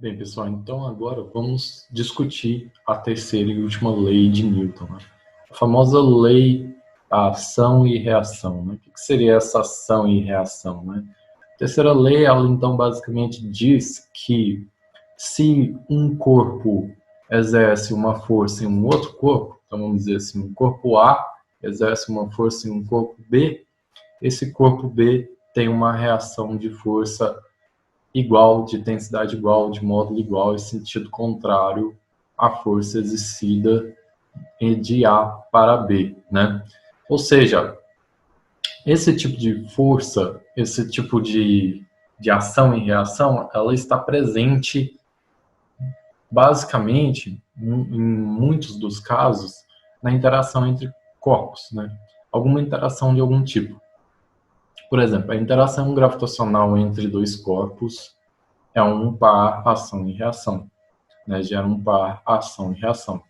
Bem, pessoal, então agora vamos discutir a terceira e última lei de Newton, né? A famosa lei da ação e reação, né? O que seria essa ação e reação, né? A terceira lei, ela então basicamente diz que se um corpo exerce uma força em um outro corpo, então vamos dizer assim, um corpo A exerce uma força em um corpo B, esse corpo B tem uma reação de força igual, de intensidade igual, de módulo igual, em sentido contrário à força exercida de A para B, né? Ou seja, esse tipo de força, esse tipo de ação e reação, ela está presente basicamente, em muitos dos casos, na interação entre corpos, né? Alguma interação de algum tipo. Por exemplo, a interação gravitacional entre dois corpos é um par ação e reação, né? Gera um par ação e reação.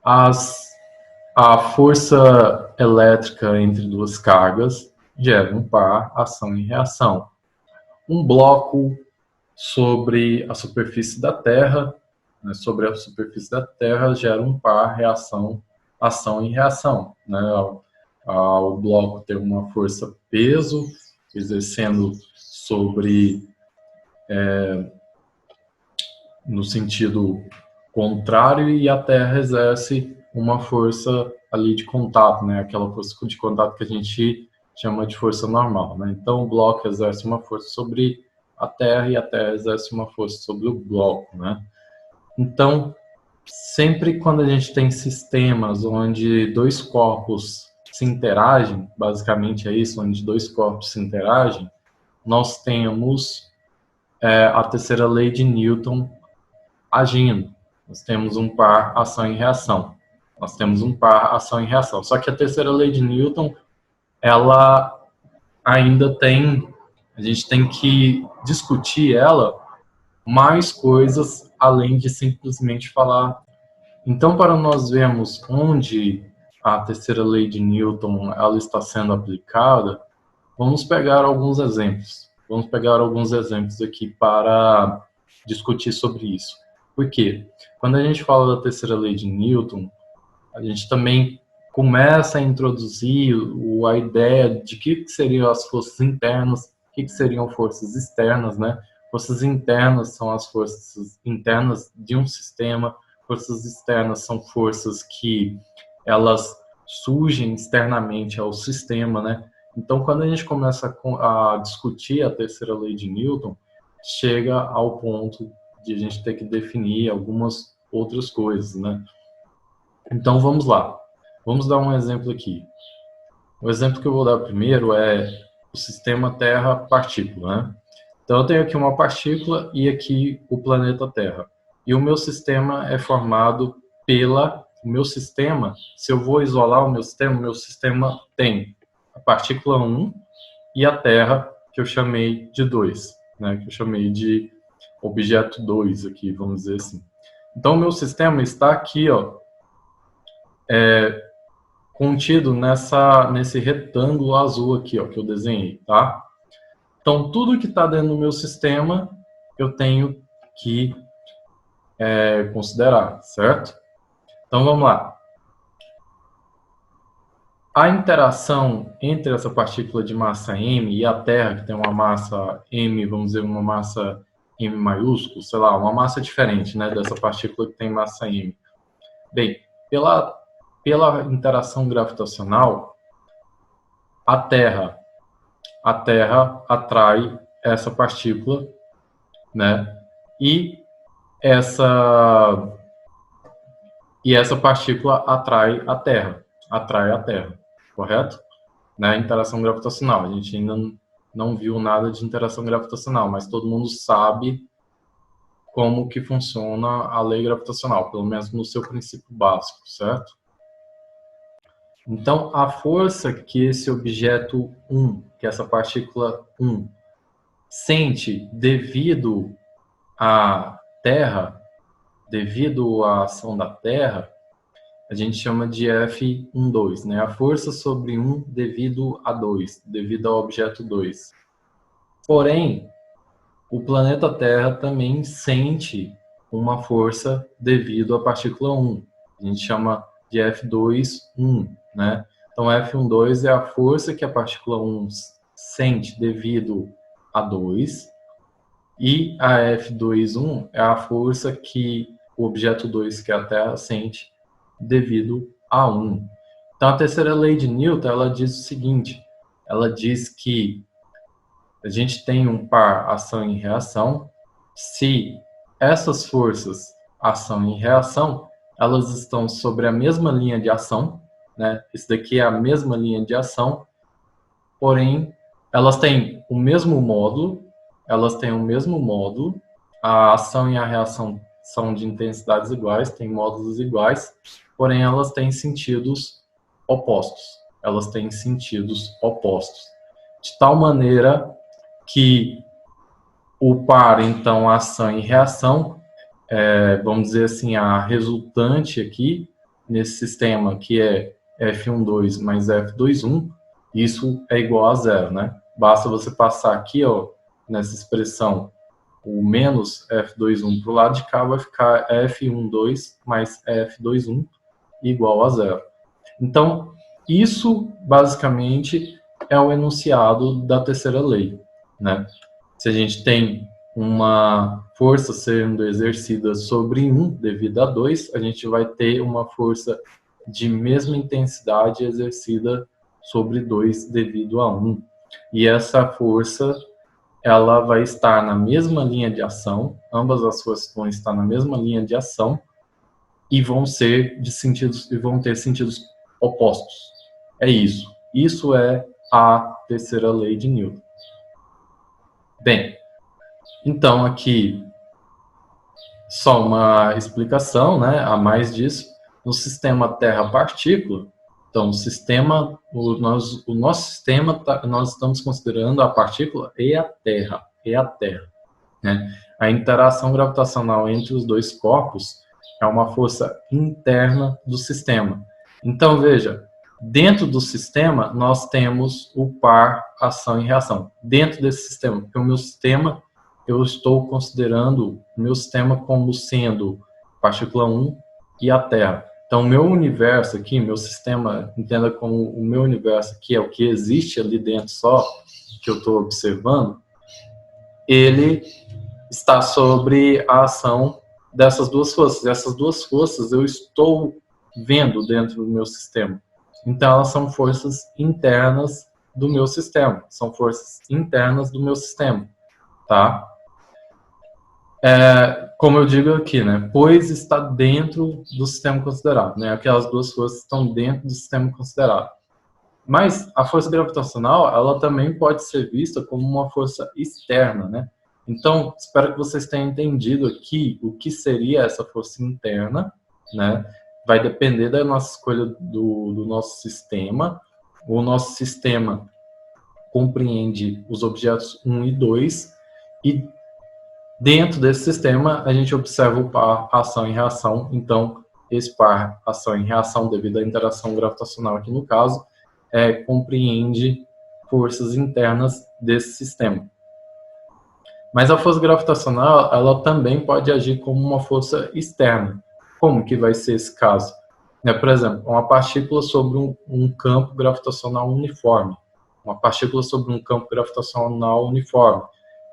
A força elétrica entre duas cargas gera um par ação e reação. Um bloco sobre a superfície da Terra, né? Sobre a superfície da Terra gera um par reação, ação e reação, né? O bloco tem uma força peso exercendo sobre no sentido contrário, e a Terra exerce uma força ali de contato, né? Aquela força de contato que a gente chama de força normal, né? Então o bloco exerce uma força sobre a Terra e a Terra exerce uma força sobre o bloco, né? Então, sempre quando a gente tem sistemas onde dois corpos se interagem, basicamente é isso, onde dois corpos se interagem, nós temos a terceira lei de Newton agindo. Nós temos um par ação e reação. Nós temos um par ação e reação. Só que a terceira lei de Newton, ela ainda tem, a gente tem que discutir ela mais coisas além de simplesmente falar. Então, para nós vermos onde a terceira lei de Newton ela está sendo aplicada, vamos pegar alguns exemplos. Vamos pegar alguns exemplos aqui para discutir sobre isso. Por quê? Quando a gente fala da terceira lei de Newton, a gente também começa a introduzir a ideia de que seriam as forças internas, o que seriam forças externas, né? Forças internas são as forças internas de um sistema, forças externas são forças que elas surgem externamente ao sistema, né? Então, quando a gente começa a discutir a terceira lei de Newton, chega ao ponto de a gente ter que definir algumas outras coisas, né? Então, vamos lá. Vamos dar um exemplo aqui. O exemplo que eu vou dar primeiro é o sistema Terra-partícula, né? Então, eu tenho aqui uma partícula e aqui o planeta Terra. E o meu sistema é formado o meu sistema, se eu vou isolar o meu sistema tem a partícula 1 e a Terra, que eu chamei de 2, né? Que eu chamei de objeto 2 aqui, vamos dizer assim. Então, o meu sistema está aqui, ó, contido nesse retângulo azul aqui, ó, que eu desenhei, tá? Então, tudo que está dentro do meu sistema, eu tenho que considerar, certo? Então, vamos lá. A interação entre essa partícula de massa m e a Terra, que tem uma massa m, vamos dizer, uma massa m maiúsculo, sei lá, uma massa diferente, né, dessa partícula que tem massa m. Bem, pela interação gravitacional, a Terra atrai essa partícula, né? E essa partícula atrai a Terra, correto? Né? Interação gravitacional. A gente ainda não viu nada de interação gravitacional, mas todo mundo sabe como que funciona a lei gravitacional, pelo menos no seu princípio básico, certo? Então, a força que esse objeto 1, que essa partícula 1, sente devido à Terra, devido à ação da Terra, a gente chama de F12, né? A força sobre 1 devido a 2, devido ao objeto 2. Porém, o planeta Terra também sente uma força devido à partícula 1. A gente chama de F2,1, né? Então, F12 é a força que a partícula 1 sente devido a 2, e a F2,1 é a força que o objeto 2, que é a Terra, sente devido a 1. Então, a terceira lei de Newton, ela diz o seguinte, ela diz que a gente tem um par ação e reação. Se essas forças, ação e reação, elas estão sobre a mesma linha de ação, né? Isso daqui é a mesma linha de ação, porém, elas têm o mesmo módulo, a ação e a reação são de intensidades iguais, têm módulos iguais, porém, elas têm sentidos opostos. De tal maneira que o par, então, ação e reação, vamos dizer assim, a resultante aqui, nesse sistema, que é F12 mais F21, isso é igual a zero, né? Basta você passar aqui, ó, nessa expressão, o menos F21 para o lado de cá, vai ficar F12 mais F21 igual a zero. Então, isso, basicamente, é o enunciado da terceira lei, né? Se a gente tem uma força sendo exercida sobre 1 devido a 2, a gente vai ter uma força de mesma intensidade exercida sobre 2 devido a 1. E essa força, ela vai estar na mesma linha de ação, ambas as forças vão estar na mesma linha de ação e vão ter sentidos opostos. É isso. Isso é a terceira lei de Newton. Bem, então aqui só uma explicação, né, a mais disso. No sistema Terra-partícula, então o nosso sistema, nós estamos considerando a partícula e a Terra, né? A interação gravitacional entre os dois corpos é uma força interna do sistema. Então, veja, dentro do sistema, nós temos o par ação e reação. Dentro desse sistema, porque o meu sistema, eu estou considerando o meu sistema como sendo partícula 1 e a Terra. Então, o meu universo aqui, meu sistema, entenda como o meu universo aqui é o que existe ali dentro só, que eu estou observando, ele está sobre a ação dessas duas forças. Essas duas forças eu estou vendo dentro do meu sistema. Então, elas são forças internas do meu sistema. Tá? Como eu digo aqui, né? Pois está dentro do sistema considerado, né? Aquelas duas forças estão dentro do sistema considerado. Mas a força gravitacional, ela também pode ser vista como uma força externa, né? Então, espero que vocês tenham entendido aqui o que seria essa força interna, né? Vai depender da nossa escolha do nosso sistema. O nosso sistema compreende os objetos 1 e 2, e dentro desse sistema a gente observa o par ação e reação. Então, esse par ação e reação, devido à interação gravitacional aqui no caso, compreende forças internas desse sistema. Mas a força gravitacional, ela também pode agir como uma força externa. Como que vai ser esse caso? Por exemplo, uma partícula sobre um campo gravitacional uniforme.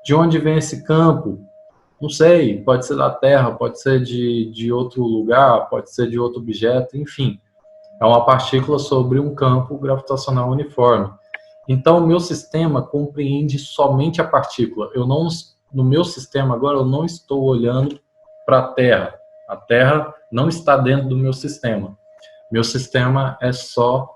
De onde vem esse campo? Não sei, pode ser da Terra, pode ser de outro lugar, pode ser de outro objeto, enfim. É uma partícula sobre um campo gravitacional uniforme. Então, o meu sistema compreende somente a partícula. No meu sistema agora, eu não estou olhando para a Terra. A Terra não está dentro do meu sistema. Meu sistema é só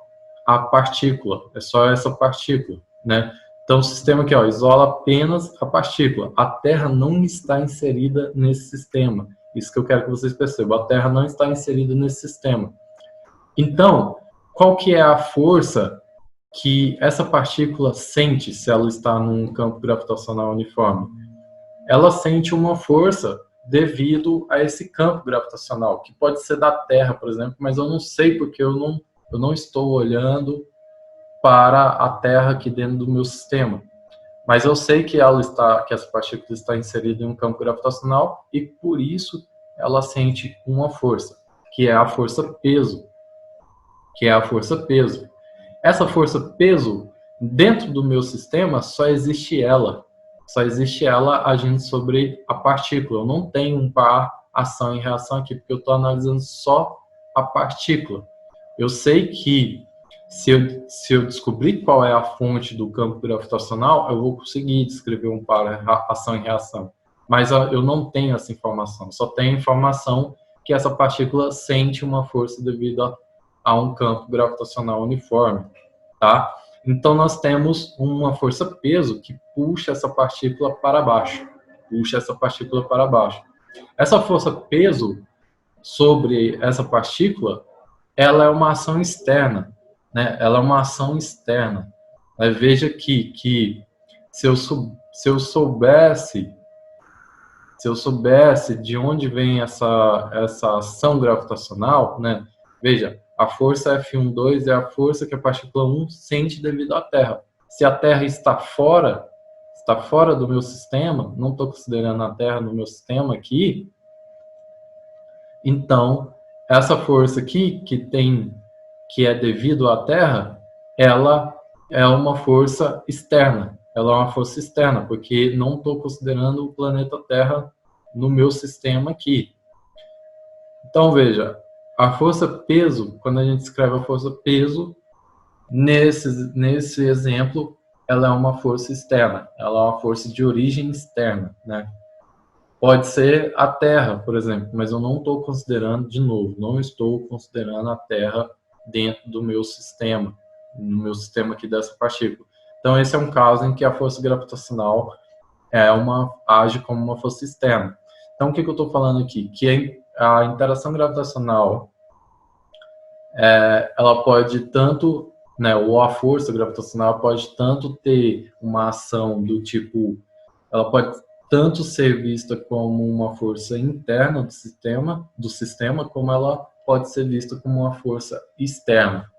a partícula, é só essa partícula, né? Então, o sistema aqui, ó, isola apenas a partícula. A Terra não está inserida nesse sistema. Isso que eu quero que vocês percebam. A Terra não está inserida nesse sistema. Então, qual que é a força que essa partícula sente se ela está num campo gravitacional uniforme? Ela sente uma força devido a esse campo gravitacional, que pode ser da Terra, por exemplo, mas eu não sei porque eu não estou olhando para a Terra aqui dentro do meu sistema. Mas eu sei que essa partícula está inserida em um campo gravitacional e por isso ela sente uma força, que é a força peso, Essa força peso, dentro do meu sistema, só existe ela agindo sobre a partícula. Eu não tenho um par ação e reação aqui, porque eu estou analisando só a partícula. Eu sei que se eu descobrir qual é a fonte do campo gravitacional, eu vou conseguir descrever um par ação e reação. Mas eu não tenho essa informação, só tenho informação que essa partícula sente uma força devido a um campo gravitacional uniforme, tá? Então nós temos uma força peso que puxa essa partícula para baixo, Essa força peso sobre essa partícula, ela é uma ação externa, né? Ela é uma ação externa. Veja que se eu soubesse de onde vem essa ação gravitacional, né? Veja, a força F12 é a força que a partícula 1 sente devido à Terra. Se a Terra está fora do meu sistema, não estou considerando a Terra no meu sistema aqui, então essa força aqui que é devido à Terra, ela é uma força externa. Ela é uma força externa, porque não estou considerando o planeta Terra no meu sistema aqui. Então, veja, a força peso, quando a gente escreve a força peso, nesse exemplo, ela é uma força externa, ela é uma força de origem externa, né? Pode ser a Terra, por exemplo, mas eu não estou considerando, de novo, não estou considerando a Terra dentro do meu sistema, no meu sistema aqui dessa partícula. Então, esse é um caso em que a força gravitacional age como uma força externa. Então, o que eu estou falando aqui? Que a interação gravitacional, ela pode tanto, né, ou a força gravitacional pode tanto ter uma ação do tipo, ela pode tanto ser vista como uma força interna do sistema, como ela pode ser vista como uma força externa.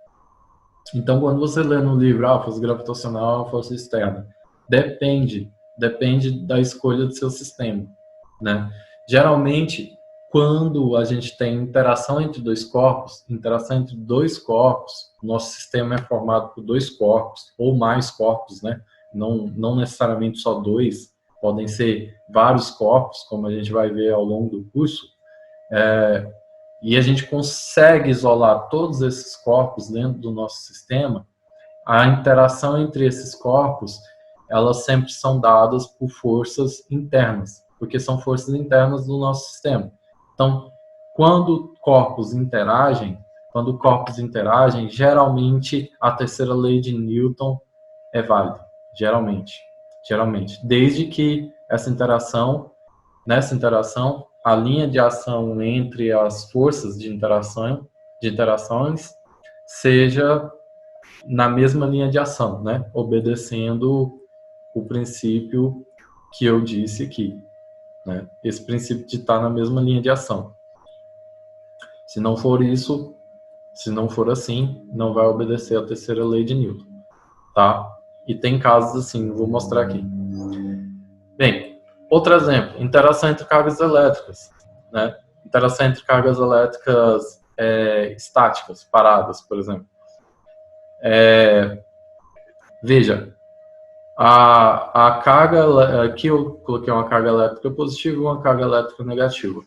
Então, quando você lê no livro, a força gravitacional é uma força externa, depende da escolha do seu sistema, né? Geralmente, quando a gente tem interação entre dois corpos, nosso sistema é formado por dois corpos, ou mais corpos, né? Não necessariamente só dois, podem ser vários corpos, como a gente vai ver ao longo do curso, e a gente consegue isolar todos esses corpos dentro do nosso sistema. A interação entre esses corpos, elas sempre são dadas por forças internas, porque são forças internas do nosso sistema. Então, quando corpos interagem, geralmente a terceira lei de Newton é válida, geralmente, desde que nessa interação, a linha de ação entre as forças de interações seja na mesma linha de ação, né? Obedecendo o princípio que eu disse aqui, né? Esse princípio de estar na mesma linha de ação. Se não for assim, não vai obedecer a terceira lei de Newton, tá? E tem casos assim, vou mostrar aqui. Bem, outro exemplo, interação entre cargas elétricas, né? Interação entre cargas elétricas estáticas, paradas, por exemplo. Veja, a carga, aqui eu coloquei uma carga elétrica positiva e uma carga elétrica negativa.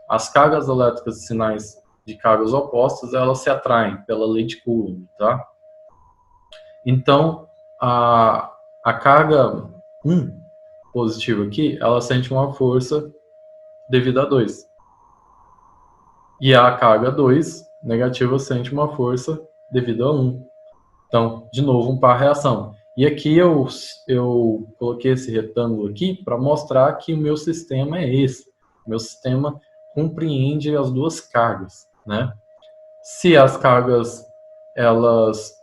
As cargas elétricas e sinais de cargas opostas, elas se atraem pela lei de Coulomb, tá? Então, a carga 1 positiva aqui, ela sente uma força devido a 2. E a carga 2 negativa sente uma força devido a 1. Então, de novo, um par reação. E aqui eu coloquei esse retângulo aqui para mostrar que o meu sistema é esse. O meu sistema compreende as duas cargas, né? Se as cargas elas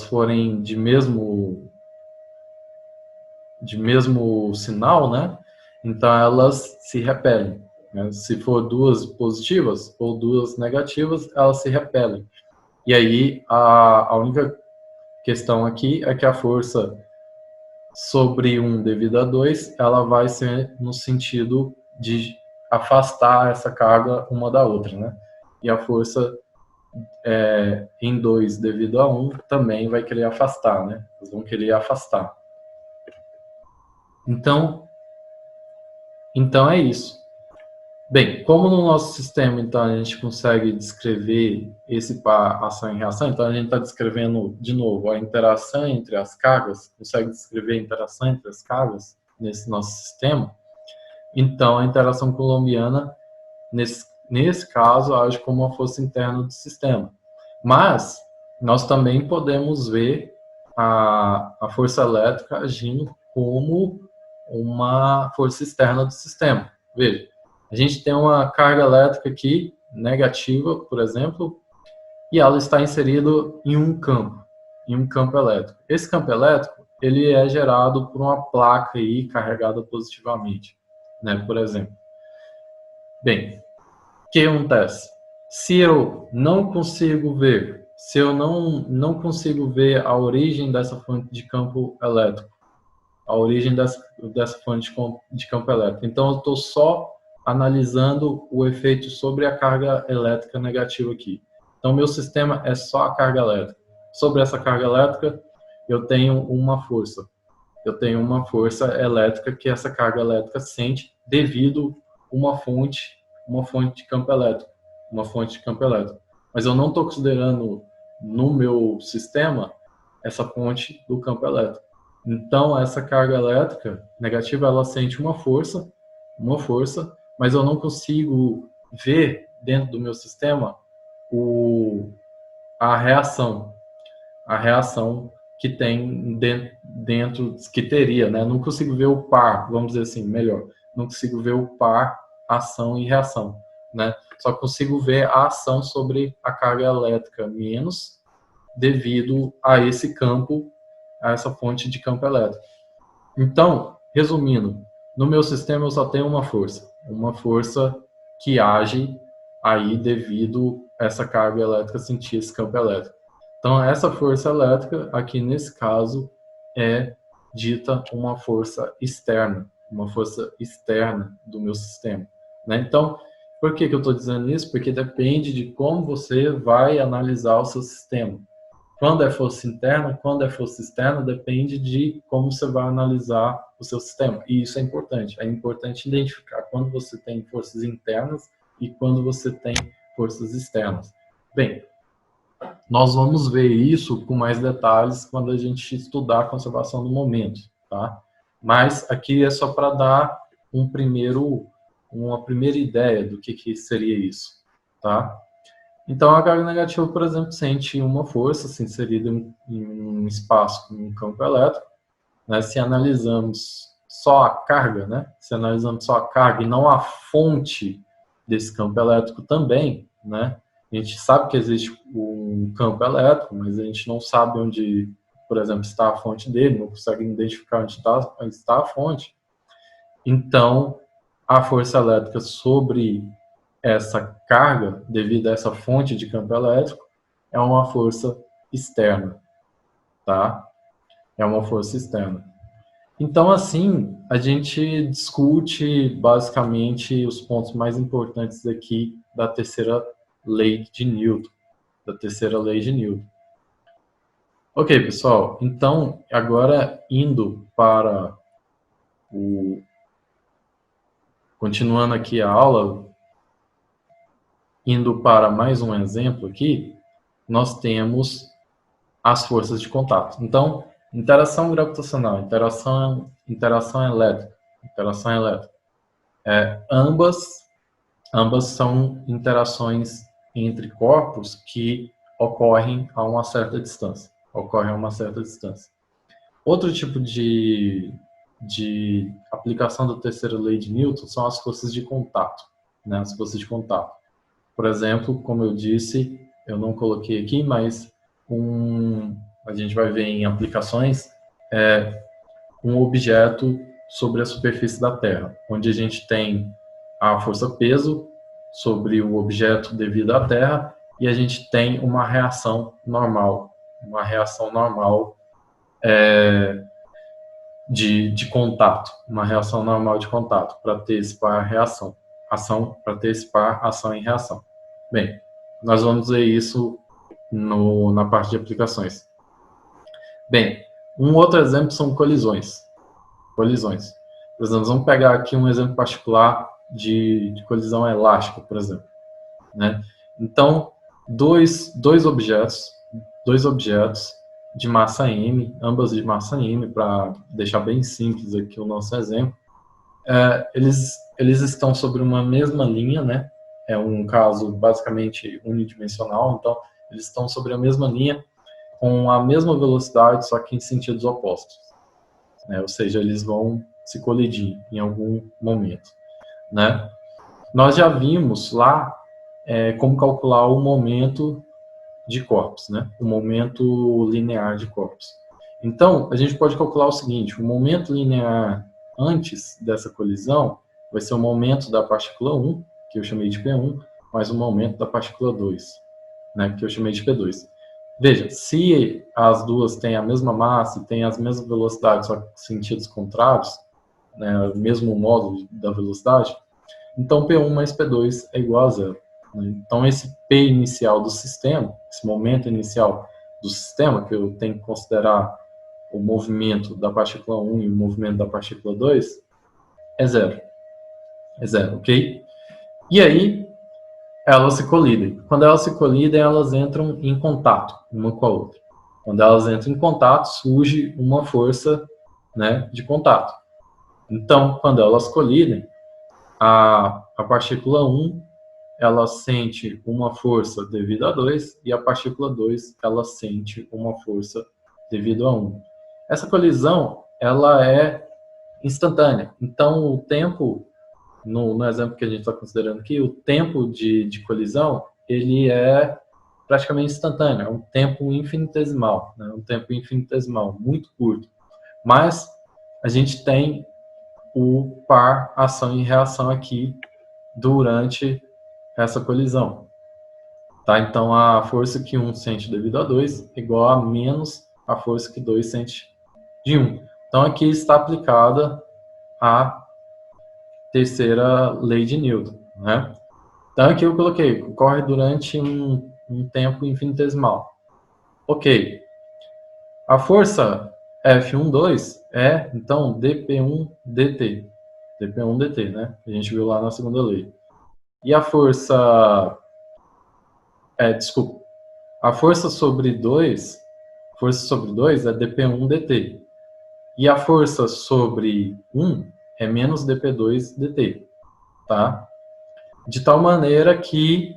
forem de mesmo sinal, né? Então elas se repelem, né? Se for duas positivas ou duas negativas, elas se repelem. E aí a única questão aqui é que a força sobre 1 devido a 2, ela vai ser no sentido de afastar essa carga uma da outra, né? E a força em 2 devido a 1 também vai querer afastar, né? Eles vão querer afastar. Então é isso. Bem, como no nosso sistema, então, a gente consegue descrever esse par ação e reação, então a gente está descrevendo, de novo, a interação entre as cargas, consegue descrever a interação entre as cargas nesse nosso sistema. Então, a interação coulombiana, nesse caso, age como uma força interna do sistema. Mas, nós também podemos ver a força elétrica agindo como uma força externa do sistema. Veja, a gente tem uma carga elétrica aqui, negativa, por exemplo, e ela está inserida em um campo elétrico. Esse campo elétrico, ele é gerado por uma placa aí carregada positivamente, né, por exemplo. Bem, o que acontece? Se eu não consigo ver, se eu não consigo ver a origem dessa fonte de campo elétrico, a origem dessa fonte de campo elétrico, então eu estou só analisando o efeito sobre a carga elétrica negativa aqui. Então, meu sistema é só a carga elétrica. Sobre essa carga elétrica, eu tenho uma força. Eu tenho uma força elétrica que essa carga elétrica sente devido a uma fonte de campo elétrico. Uma fonte de campo elétrico. Mas eu não estou considerando no meu sistema essa fonte do campo elétrico. Então, essa carga elétrica negativa, ela sente uma força, mas eu não consigo ver dentro do meu sistema a reação que tem dentro que teria, né? Não consigo ver o par, vamos dizer assim, melhor. Não consigo ver o par ação e reação, né? Só consigo ver a ação sobre a carga elétrica menos devido a esse campo, a essa fonte de campo elétrico. Então, resumindo, no meu sistema eu só tenho uma força que age aí devido a essa carga elétrica sentir esse campo elétrico. Então, essa força elétrica, aqui nesse caso, é dita uma força externa do meu sistema, né? Então, por que eu estou dizendo isso? Porque depende de como você vai analisar o seu sistema. Quando é força interna, quando é força externa, depende de como você vai analisar o seu sistema. E isso é importante. É importante identificar quando você tem forças internas e quando você tem forças externas. Bem, nós vamos ver isso com mais detalhes quando a gente estudar a conservação do momento, tá? Mas aqui é só para dar uma primeira ideia do que seria isso, tá? Então, a carga negativa, por exemplo, sente uma força se inserida em um espaço, em um campo elétrico, né? Se analisamos só a carga, né? Se analisamos só a carga e não a fonte desse campo elétrico também, né? A gente sabe que existe um campo elétrico, mas a gente não sabe onde, por exemplo, está a fonte dele, não consegue identificar onde está a fonte. Então, a força elétrica sobre essa carga, devido a essa fonte de campo elétrico, é uma força externa, tá? É uma força externa. Então, assim, a gente discute basicamente os pontos mais importantes aqui da terceira lei de Newton. Ok, pessoal. Então, agora indo para continuando aqui a aula, indo para mais um exemplo aqui, nós temos as forças de contato. Então, interação gravitacional, interação elétrica. Ambas são interações entre corpos que ocorrem a uma certa distância. Outro tipo de aplicação da terceira lei de Newton são as forças de contato, né? As forças de contato. Por exemplo, como eu disse, eu não coloquei aqui, mas a gente vai ver em aplicações um objeto sobre a superfície da Terra, onde a gente tem a força-peso sobre o objeto devido à Terra e a gente tem uma reação normal de contato, uma reação normal de contato, para ter esse par reação, para ter esse par ação e reação. Bem, nós vamos ver isso na parte de aplicações. Bem, um outro exemplo são colisões. Por exemplo, vamos pegar aqui um exemplo particular de colisão elástica, por exemplo, né? Então, dois objetos de massa m, ambas de massa m, para deixar bem simples aqui o nosso exemplo, eles estão sobre uma mesma linha, né? É um caso basicamente unidimensional, então eles estão sobre a mesma linha, com a mesma velocidade, só que em sentidos opostos, né? Ou seja, eles vão se colidir em algum momento, né? Nós já vimos lá como calcular o momento de corpos, né? O momento linear de corpos. Então, a gente pode calcular o seguinte: o momento linear antes dessa colisão vai ser o momento da partícula 1, que eu chamei de P1, mais o momento da partícula 2, né, que eu chamei de P2. Veja, se as duas têm a mesma massa e têm as mesmas velocidades, só que sentidos contrários, né, o mesmo módulo da velocidade, então P1 mais P2 é igual a zero. Então esse P inicial do sistema, esse momento inicial do sistema, que eu tenho que considerar o movimento da partícula 1 e o movimento da partícula 2, é zero. É zero, ok? E aí, elas se colidem. Quando elas se colidem, elas entram em contato uma com a outra. Quando elas entram em contato, surge uma força, né, de contato. Então, quando elas colidem, a partícula 1 ela sente uma força devido a 2 e a partícula 2 ela sente uma força devido a 1. Essa colisão ela é instantânea. Então, o tempo, no exemplo que a gente está considerando aqui, o tempo de colisão ele é praticamente instantâneo, é um tempo infinitesimal, né? Um tempo infinitesimal, muito curto. Mas a gente tem o par ação e reação aqui durante essa colisão. Tá? Então, a força que 1 sente devido a 2 é igual a menos a força que 2 sente de 1. Então, aqui está aplicada a terceira lei de Newton, né? Então, aqui eu coloquei, ocorre durante um tempo infinitesimal. Ok. A força F12 é, então, dP1 dt. dP1 dt, né? A gente viu lá na segunda lei. E a força... desculpa. A força sobre 2 é dP1 dt. E a força sobre 1 é menos dP2 dt, tá? De tal maneira que,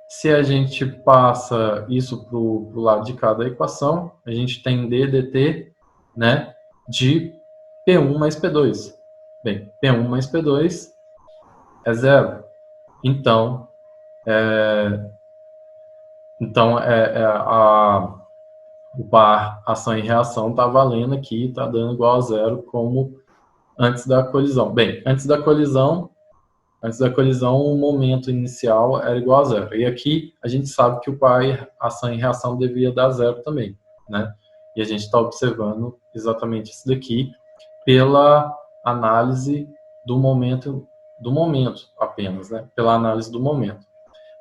se a gente passa isso para o lado de cada equação, a gente tem d dt, né, de P1 mais P2. Bem, P1 mais P2 é zero. Então, o par ação e reação está valendo aqui, está dando igual a zero, como antes da colisão. Bem, antes da colisão, o momento inicial era igual a zero. E aqui a gente sabe que o par ação e reação devia dar zero também, né? E a gente está observando exatamente isso daqui pela análise do momento apenas, né? Pela análise do momento.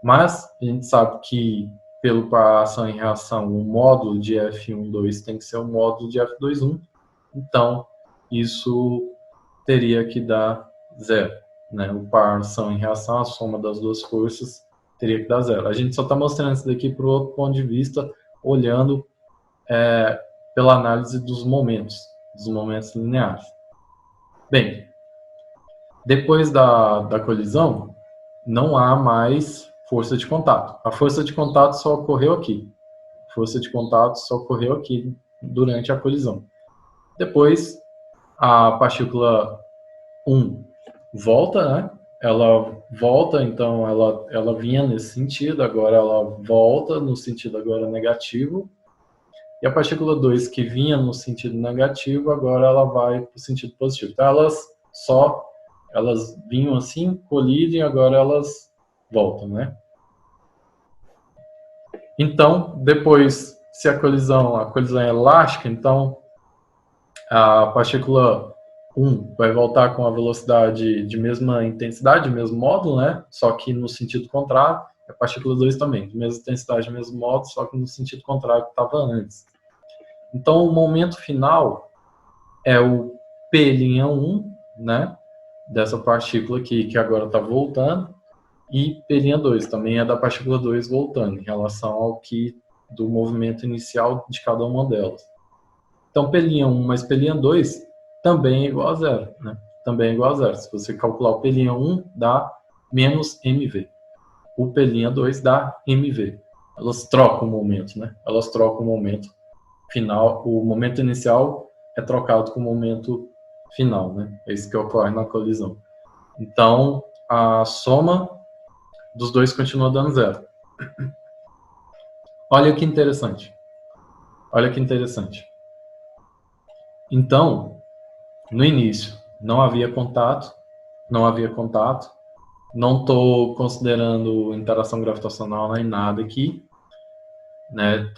Mas a gente sabe que pelo par ação e reação, o módulo de F12 tem que ser o módulo de F21, então isso teria que dar zero, né? O par ação e reação, a soma das duas forças, teria que dar zero. A gente só está mostrando isso daqui por outro ponto de vista, olhando pela análise dos momentos lineares. Bem, depois da colisão, não há mais força de contato. A força de contato só ocorreu aqui. A força de contato só ocorreu aqui durante a colisão. Depois, a partícula 1 volta, né? Ela volta, então ela vinha nesse sentido, agora ela volta no sentido agora negativo. E a partícula 2, que vinha no sentido negativo, agora ela vai para o sentido positivo. Então, elas vinham assim, colidem, agora elas voltam, né? Então, depois, se a colisão é elástica, então A partícula 1 vai voltar com a velocidade de mesma intensidade, mesmo módulo, né? Só que no sentido contrário. A partícula 2 também, de mesma intensidade, mesmo módulo, só que no sentido contrário que estava antes. Então, o momento final é o P'1, né? Dessa partícula aqui, que agora está voltando, e P'2 também é da partícula 2 voltando, em relação ao que do movimento inicial de cada uma delas. Então, P'1 mais P'2 também é igual a zero, né? Também é igual a zero. Se você calcular o P'1, dá menos mv. O P'2 dá mv. Elas trocam o momento, né? Elas trocam o momento final. O momento inicial é trocado com o momento final, né? É isso que ocorre na colisão. Então, a soma dos dois continua dando zero. Olha que interessante. Olha que interessante. Então, no início, não havia contato, não estou considerando interação gravitacional nem nada aqui, né?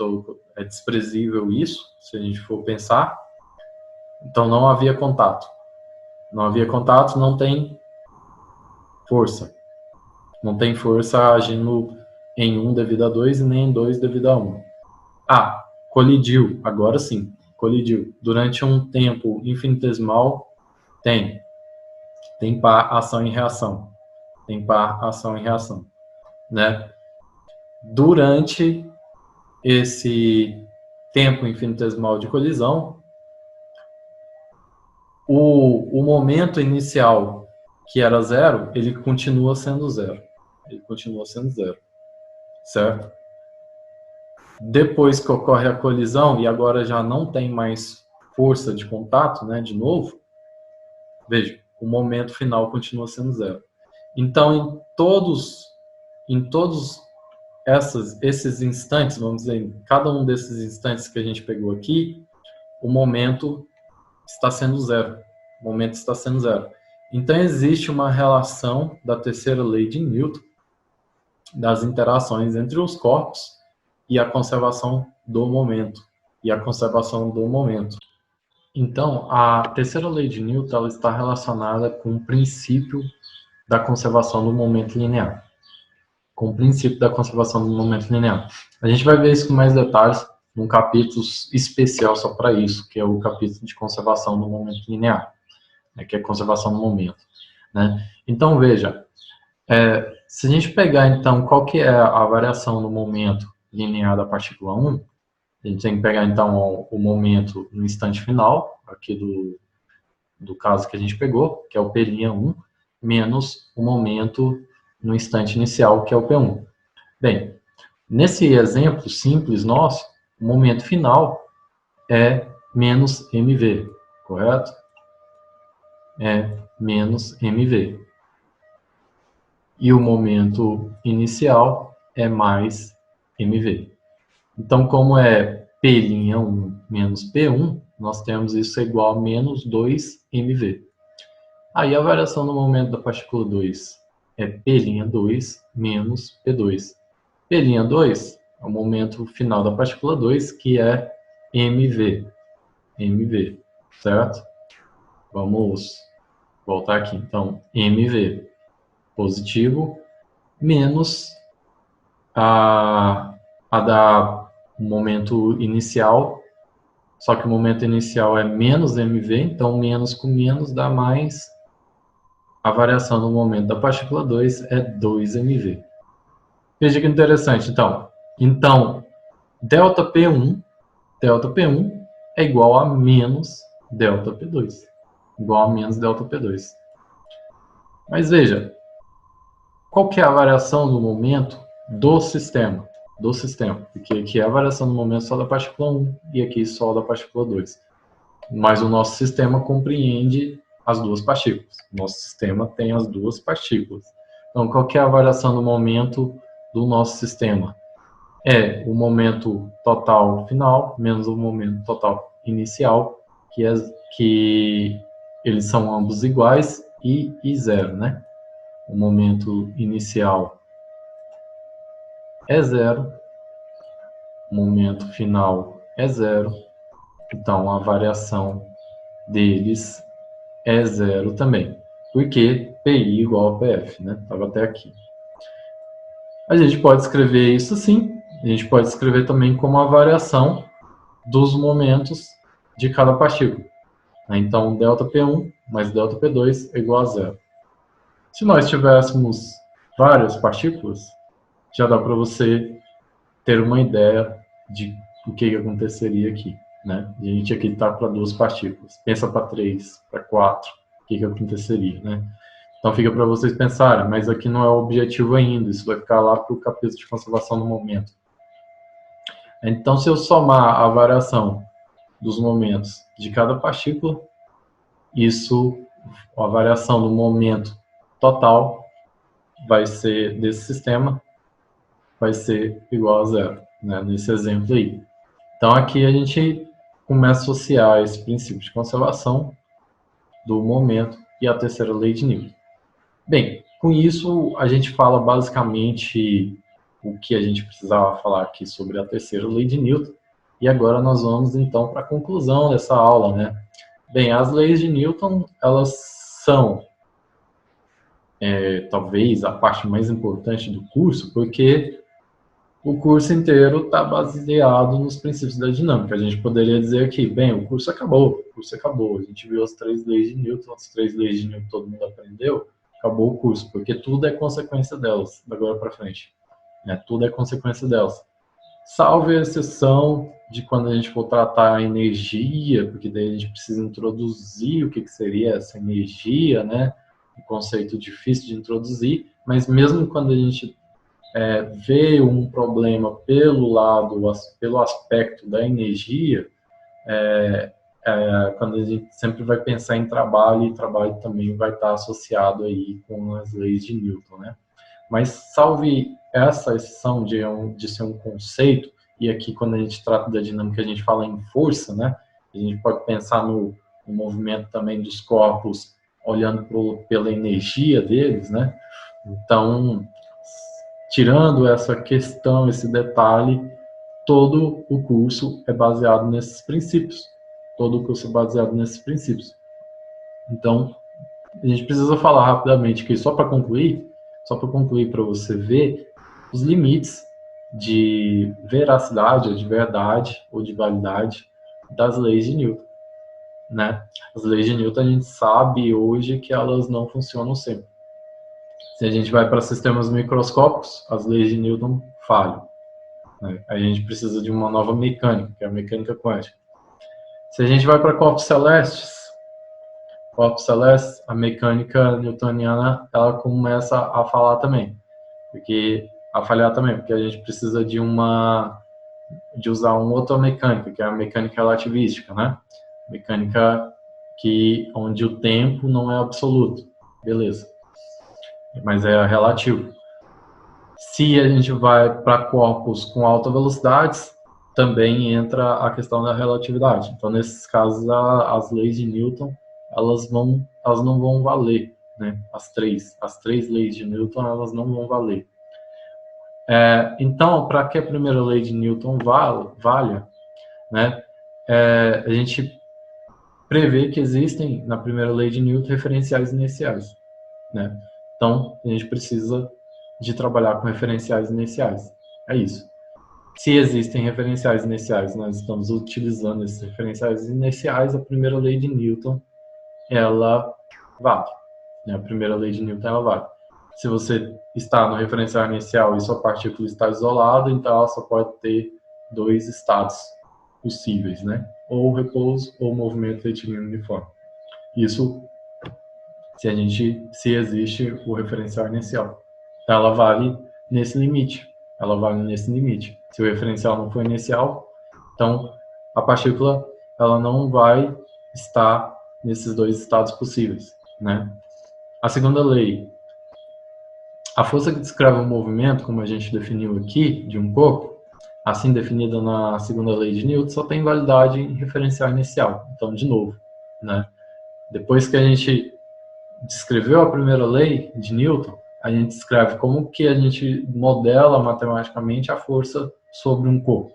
É desprezível isso, se a gente for pensar. Então, não havia contato. Não havia contato, não tem força. Não tem força agindo em 1 devido a 2 e nem em 2 devido a 1. Ah, colidiu, agora sim, colidiu. Durante um tempo infinitesimal, tem par ação e reação. Tem par ação e reação, né? Durante esse tempo infinitesimal de colisão, o momento inicial, que era zero, ele continua sendo zero. Ele continua sendo zero, certo? Depois que ocorre a colisão, e agora já não tem mais força de contato, né, de novo, veja, o momento final continua sendo zero. Então, em todos esses instantes, vamos dizer, em cada um desses instantes que a gente pegou aqui, o momento está sendo zero. O momento está sendo zero. Então, existe uma relação da terceira lei de Newton, das interações entre os corpos e a conservação do momento. Então, a terceira lei de Newton ela está relacionada com o princípio da conservação do momento linear. Com o princípio da conservação do momento linear. A gente vai ver isso com mais detalhes num capítulo especial só para isso, que é o capítulo de conservação do momento linear, né, que é conservação do momento. Né? Então, veja, se a gente pegar, então, qual que é a variação no momento linear da partícula 1, a gente tem que pegar, então, o momento no instante final, aqui do caso que a gente pegou, que é o P'1, menos o momento no instante inicial, que é o P1. Bem, nesse exemplo simples nosso, o momento final é menos mv, correto? É menos mv. E o momento inicial é mais mv. Então, como é P'1 menos P1, nós temos isso igual a menos 2mv. Aí a variação no momento da partícula 2 é P'2 menos P2. P'2 é o momento final da partícula 2, que é mv. mv, certo? Vamos voltar aqui. Então, mv positivo menos a da momento inicial, só que o momento inicial é menos mv, então menos com menos dá mais. A variação no momento da partícula 2 é 2mv. Veja que interessante, então delta P1 é igual a menos delta P2. Igual a menos delta P2. Mas veja, qual que é a variação no momento do sistema? Porque aqui é a variação no momento só da partícula 1 e aqui só da partícula 2. Mas o nosso sistema compreende as duas partículas. Nosso sistema tem as duas partículas. Então, qual que é a variação no momento do nosso sistema? É o momento total final menos o momento total inicial, que eles são ambos iguais, e zero, né? O momento inicial é zero, o momento final é zero, então a variação deles é zero também, porque PI igual a PF, né? Estava até aqui. A gente pode escrever isso sim, a gente pode escrever também como a variação dos momentos de cada partícula. Então, ΔP1 mais ΔP2 é igual a zero. Se nós tivéssemos várias partículas, já dá para você ter uma ideia de o que aconteceria aqui, né? A gente aqui está para 2 partículas. Pensa para 3, para 4, o que aconteceria, né? Então fica para vocês pensarem, mas aqui não é o objetivo ainda, isso vai ficar lá para o capítulo de conservação do momento. Então, se eu somar a variação dos momentos de cada partícula, isso, a variação do momento total vai ser desse sistema, vai ser igual a zero, né, nesse exemplo aí. Então, aqui a gente começa a associar esse princípio de conservação do momento e a terceira lei de Newton. Bem, com isso a gente fala basicamente o que a gente precisava falar aqui sobre a terceira lei de Newton, e agora nós vamos então para a conclusão dessa aula, né? Bem, as leis de Newton, elas são talvez a parte mais importante do curso, porque o curso inteiro está baseado nos princípios da dinâmica. A gente poderia dizer aqui, bem, o curso acabou, A gente viu as 3 leis de Newton, as 3 leis de Newton todo mundo aprendeu, acabou o curso, porque tudo é consequência delas, da agora para frente. Né? Tudo é consequência delas. Salvo a exceção de quando a gente for tratar a energia, porque daí a gente precisa introduzir o que seria essa energia, né? Um conceito difícil de introduzir, mas mesmo quando a gente vê um problema pelo aspecto da energia, quando a gente sempre vai pensar em trabalho, e trabalho também vai estar associado aí com as leis de Newton, né? Mas salve essa exceção de ser um conceito, e aqui quando a gente trata da dinâmica a gente fala em força, né? A gente pode pensar no movimento também dos corpos, olhando pela energia deles, né? Então, tirando essa questão, esse detalhe, todo o curso é baseado nesses princípios. Todo o curso é baseado nesses princípios. Então, a gente precisa falar rapidamente aqui, só para concluir para você ver os limites de veracidade, ou de verdade, ou de validade das leis de Newton. Né? As leis de Newton a gente sabe hoje que elas não funcionam sempre. Se a gente vai para sistemas microscópicos, as leis de Newton falham. Né? A gente precisa de uma nova mecânica, que é a mecânica quântica. Se a gente vai para corpos celestes, a mecânica newtoniana ela começa a falhar também, porque a gente precisa de usar uma outra mecânica, que é a mecânica relativística, né? Mecânica onde o tempo não é absoluto, beleza? Mas é relativo. Se a gente vai para corpos com alta velocidade, também entra a questão da relatividade. Então, nesses casos, as leis de Newton elas não vão valer, né? As três leis de Newton elas não vão valer. Então, para que a primeira lei de Newton valha, né? A gente prevê que existem na primeira lei de Newton referenciais iniciais, né? Então, a gente precisa de trabalhar com referenciais iniciais. É isso. Se existem referenciais iniciais, nós estamos utilizando esses referenciais iniciais, a primeira lei de Newton, ela vale. A primeira lei de Newton, ela vale. Se você está no referencial inicial e sua partícula está isolada, então ela só pode ter 2 estados possíveis, né? Ou repouso ou movimento retilíneo uniforme. Isso se existe o referencial inicial. Então, ela vale nesse limite. Se o referencial não for inicial, então a partícula ela não vai estar nesses 2 estados possíveis, né? A segunda lei, a força que descreve o movimento, como a gente definiu aqui, de um corpo, assim definida na segunda lei de Newton, só tem validade em referencial inicial. Então, de novo, né? Depois que a gente descreveu a primeira lei de Newton, a gente descreve como que a gente modela matematicamente a força sobre um corpo,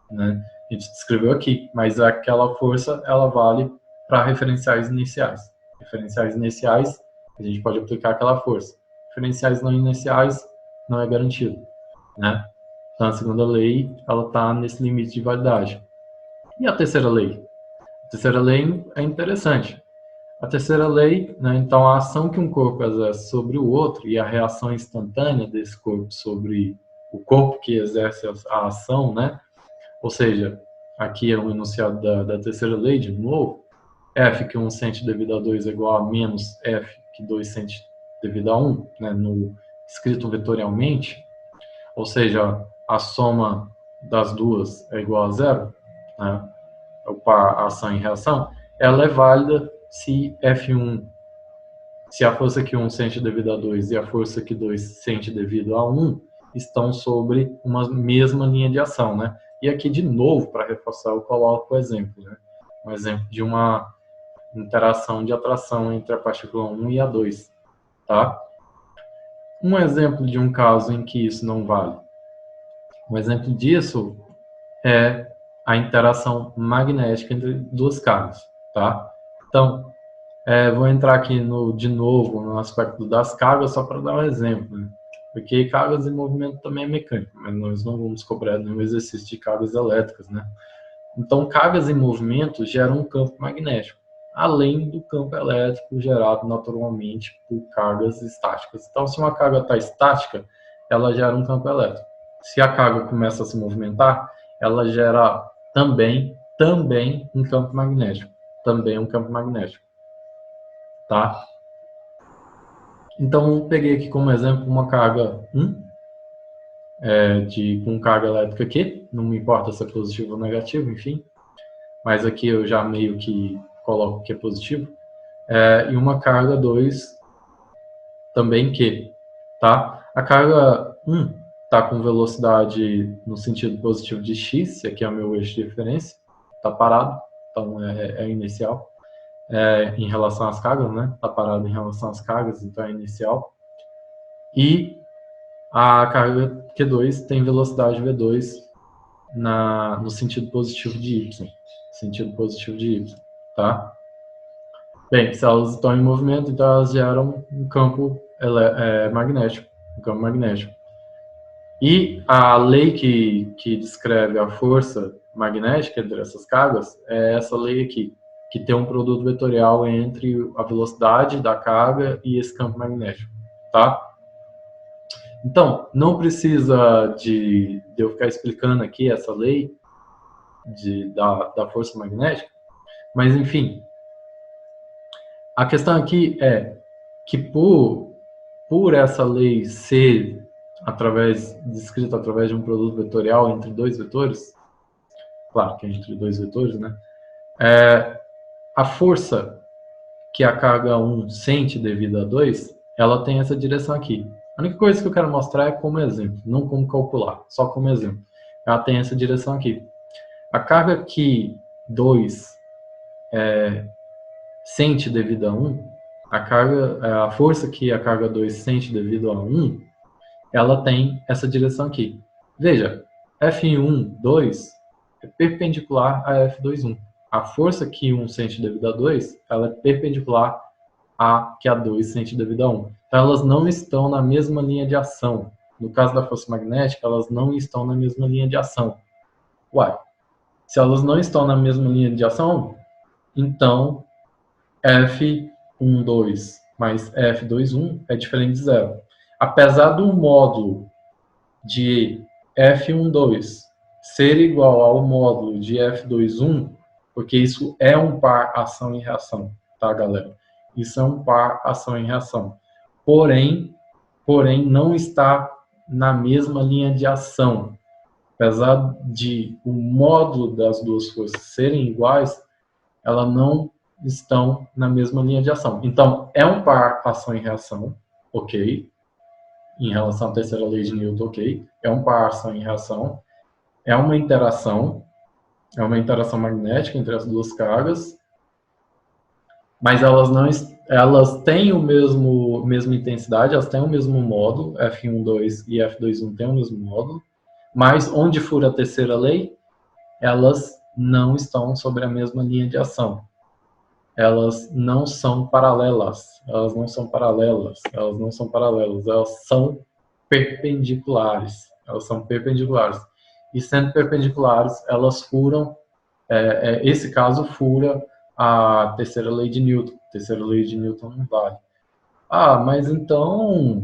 né? A gente descreveu aqui, mas aquela força, ela vale para referenciais iniciais. Referenciais iniciais, a gente pode aplicar aquela força. Referenciais não iniciais, não é garantido, né? Então, a segunda lei, ela está nesse limite de validade. E a terceira lei? A terceira lei é interessante. A terceira lei, né, então, a ação que um corpo exerce sobre o outro e a reação instantânea desse corpo sobre o corpo que exerce a ação, né? Ou seja, aqui é um enunciado da terceira lei, de novo, F que 1 sente devido a 2 é igual a menos F que 2 sente devido a 1, né, no escrito vetorialmente, ou seja, a soma das duas é igual a zero, né, a ação e reação, ela é válida se F1, se a força que 1 sente devido a 2 e a força que 2 sente devido a 1 estão sobre uma mesma linha de ação, né? E aqui, de novo, para reforçar, eu coloco o exemplo, né? Um exemplo de uma interação de atração entre a partícula 1 e a 2, tá? Um exemplo de um caso em que isso não vale. Um exemplo disso é a interação magnética entre duas cargas, tá? Então, vou entrar aqui de novo no aspecto das cargas só para dar um exemplo, né? Porque cargas em movimento também é mecânico, mas nós não vamos cobrar nenhum exercício de cargas elétricas, né? Então, cargas em movimento geram um campo magnético, além do campo elétrico gerado naturalmente por cargas estáticas. Então, se uma carga está estática, ela gera um campo elétrico. Se a carga começa a se movimentar, ela gera também um campo magnético. Também um campo magnético. Tá? Então, peguei aqui como exemplo uma carga 1, com carga elétrica aqui, não me importa se é positivo ou negativo, enfim, mas aqui eu já meio que coloco que é positivo, e uma carga 2 também que, tá? A carga 1 está com velocidade no sentido positivo de x, aqui é o meu eixo de referência, está parado, então é inicial, em relação às cargas, né? Está parado em relação às cargas, então é inicial. E a carga Q2 tem velocidade V2 no sentido positivo de y. Sentido positivo de y, tá? Bem, se elas estão em movimento, então elas geram um campo magnético. Um campo magnético. E a lei que descreve a força magnética entre essas cargas é essa lei aqui, que tem um produto vetorial entre a velocidade da carga e esse campo magnético, tá? Então, não precisa de eu ficar explicando aqui essa lei da força magnética, mas, enfim, a questão aqui é que por essa lei ser descrita através de um produto vetorial entre dois vetores, claro que é entre dois vetores, né? A força que a carga 1 sente devido a 2, ela tem essa direção aqui. A única coisa que eu quero mostrar é como exemplo, não como calcular, só como exemplo. Ela tem essa direção aqui. A carga que 2 sente devido a 1, a força que a carga 2 sente devido a 1, ela tem essa direção aqui. Veja, F1, 2 é perpendicular a F2, 1. A força que 1 sente devido a 2, ela é perpendicular a que a 2 sente devido a 1. Então, elas não estão na mesma linha de ação. No caso da força magnética, elas não estão na mesma linha de ação. Uai, se elas não estão na mesma linha de ação, então F1, 2 mais F2, 1 é diferente de zero. Apesar do módulo de F1, 2 ser igual ao módulo de F2, 1, porque isso é um par ação e reação, tá, galera? Isso é um par ação e reação. Porém, não está na mesma linha de ação. Apesar de o módulo das duas forças serem iguais, elas não estão na mesma linha de ação. Então, é um par ação e reação, ok? Em relação à terceira lei de Newton, ok? É um par ação e reação. É uma interação magnética entre as duas cargas, mas elas têm mesma intensidade, elas têm o mesmo módulo, F1, 2 e F2, 1 têm o mesmo módulo, mas onde fura a terceira lei, elas não estão sobre a mesma linha de ação. elas não são paralelas, elas são perpendiculares, e sendo perpendiculares, elas furam, esse caso fura a terceira lei de Newton. A terceira lei de Newton não vale. Ah, mas então,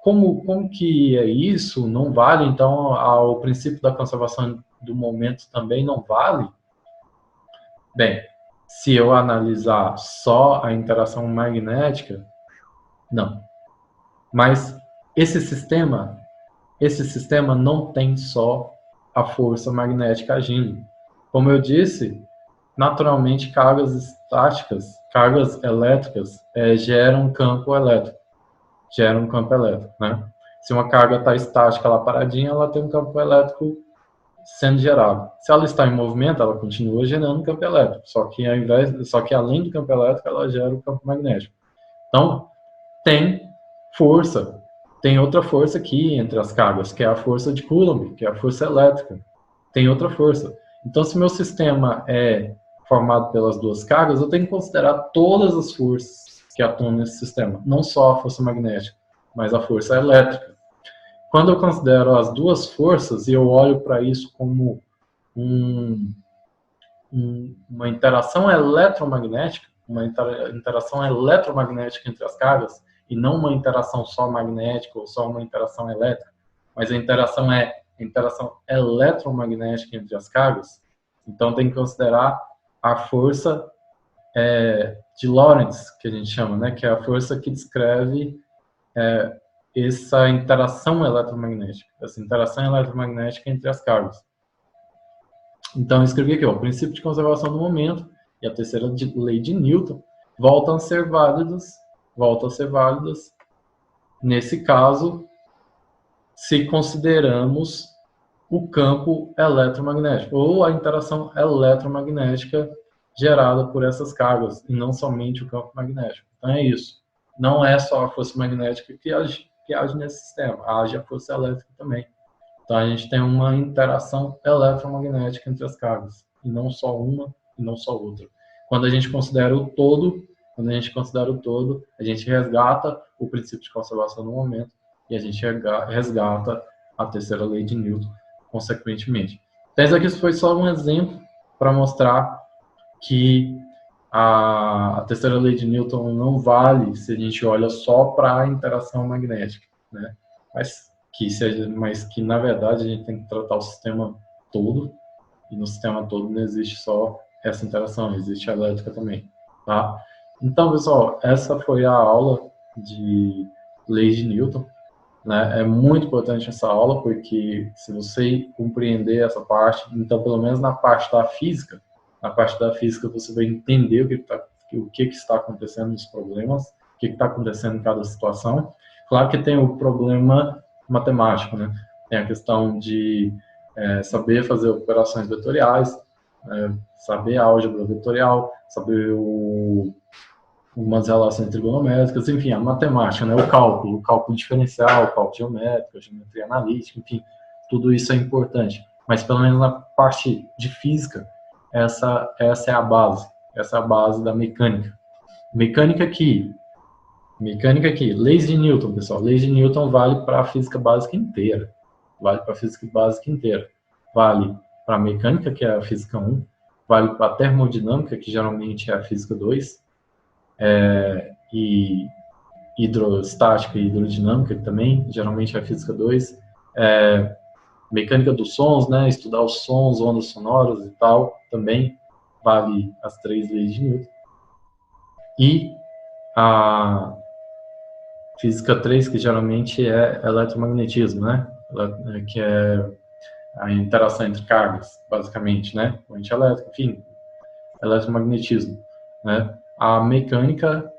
como que é isso? Não vale? Então, o princípio da conservação do momento também não vale? Bem, se eu analisar só a interação magnética, não. Mas esse sistema não tem só a força magnética agindo. Como eu disse, naturalmente cargas estáticas, cargas elétricas geram campo elétrico, né? Se uma carga está estática, ela paradinha, ela tem um campo elétrico sendo gerado. Se ela está em movimento, ela continua gerando campo elétrico, só que além do campo elétrico, ela gera o campo magnético. Então, tem força, tem outra força aqui entre as cargas, que é a força de Coulomb, que é a força elétrica. Tem outra força. Então, se meu sistema é formado pelas duas cargas, eu tenho que considerar todas as forças que atuam nesse sistema, não só a força magnética, mas a força elétrica. Quando eu considero as duas forças e eu olho para isso como uma interação eletromagnética, entre as cargas, e não uma interação só magnética ou só uma interação elétrica, mas a interação eletromagnética entre as cargas, então tem que considerar a força de Lorentz, que a gente chama, né, que é a força que descreve essa interação eletromagnética entre as cargas. Então, eu escrevi aqui, o princípio de conservação do momento e a terceira lei de Newton voltam a ser válidas nesse caso, se consideramos o campo eletromagnético, ou a interação eletromagnética gerada por essas cargas, e não somente o campo magnético. Então é isso. Não é só a força magnética que age nesse sistema, age a força elétrica também. Então a gente tem uma interação eletromagnética entre as cargas, e não só uma e não só outra. Quando a gente considera o todo, a gente resgata o princípio de conservação do momento e a gente resgata a terceira lei de Newton, consequentemente. Então, isso aqui foi só um exemplo para mostrar que a terceira lei de Newton não vale se a gente olha só para a interação magnética, né? Mas que, na verdade, a gente tem que tratar o sistema todo, e no sistema todo não existe só essa interação, existe a elétrica também, tá? Então, pessoal, essa foi a aula de leis de Newton, né? É muito importante essa aula, porque se você compreender essa parte, então, pelo menos na parte da física você vai entender o que está acontecendo nos problemas, o que está acontecendo em cada situação. Claro que tem o problema matemático, né? Tem a questão de saber fazer operações vetoriais, saber a álgebra vetorial, saber umas relações trigonométricas, enfim, a matemática, né? O cálculo diferencial, o cálculo geométrico, a geometria analítica, enfim, tudo isso é importante. Mas pelo menos na parte de física, essa é a base da mecânica. Mecânica aqui, leis de Newton, pessoal. Leis de Newton vale para a física básica inteira. Vale para a mecânica, que é a física 1. Vale para a termodinâmica, que geralmente é a física 2. E hidrostática e hidrodinâmica, que também geralmente é a física 2. Mecânica dos sons, né? Estudar os sons, ondas sonoras e tal, também vale as 3 leis de Newton. E a física 3, que geralmente é eletromagnetismo, né? Que é a interação entre cargas, basicamente, né? Corrente elétrica, enfim, eletromagnetismo, né? A mecânica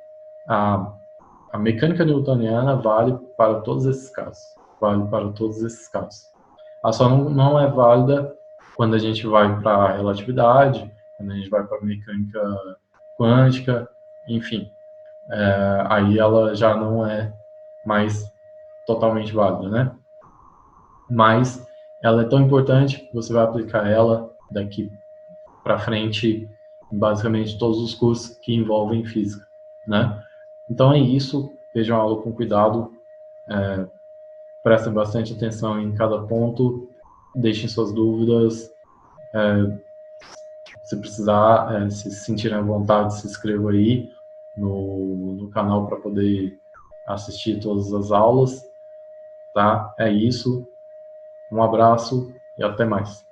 newtoniana vale para todos esses casos. Ela só não é válida quando a gente vai para a relatividade, quando a gente vai para a mecânica quântica, enfim. Aí ela já não é mais totalmente válida, né? Mas ela é tão importante que você vai aplicar ela daqui para frente basicamente todos os cursos que envolvem física, né? Então é isso, vejam a aula com cuidado, prestem bastante atenção em cada ponto, deixem suas dúvidas, se precisar, se sentirem à vontade, se inscreva aí no canal para poder assistir todas as aulas, tá? É isso, um abraço e até mais.